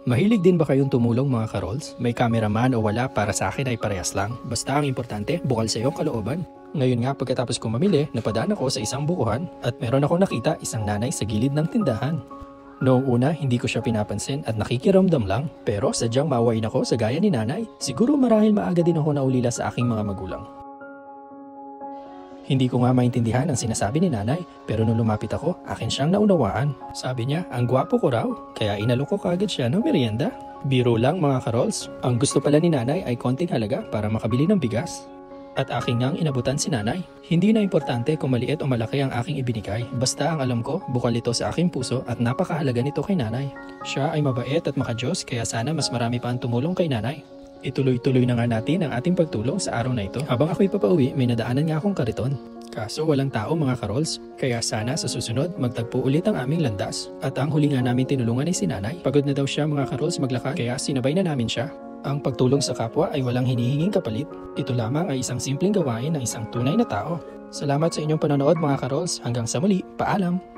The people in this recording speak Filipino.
Mahilig din ba kayong tumulong mga karols? May cameraman o wala, para sa akin ay parehas lang. Basta ang importante, bukal sa iyong kalooban. Ngayon nga, pagkatapos kong mamili, napadaan ako sa isang bukuhan at meron akong nakita isang nanay sa gilid ng tindahan. Noong una, hindi ko siya pinapansin at nakikiramdam lang, pero sadyang maawain ako sa gaya ni nanay. Siguro marahil maaga din ako naulila sa aking mga magulang. Hindi ko nga maintindihan ang sinasabi ni nanay, pero nung lumapit ako, akin siyang naunawaan. Sabi niya, ang gwapo ko raw, kaya inalok ko kaagad siya ng merienda. Biro lang mga karols, ang gusto pala ni nanay ay konting halaga para makabili ng bigas. At aking ngang inabutan si nanay. Hindi na importante kung maliit o malaki ang aking ibinigay, basta ang alam ko, bukal ito sa aking puso at napakahalaga nito kay nanay. Siya ay mabait at makadiyos, kaya sana mas marami pa ang tumulong kay nanay. Ituloy-tuloy na nga natin ang ating pagtulong sa araw na ito. Habang ako'y papauwi, may nadaanan nga akong kariton. Kaso walang tao mga karols, kaya sana sa susunod magtagpo ulit ang aming landas. At ang huli nga namin tinulungan ay si nanay. Pagod na daw siya mga karols maglakad, kaya sinabay na namin siya. Ang pagtulong sa kapwa ay walang hinihinging kapalit. Ito lamang ay isang simpleng gawain ng isang tunay na tao. Salamat sa inyong panonood mga karols. Hanggang sa muli, paalam!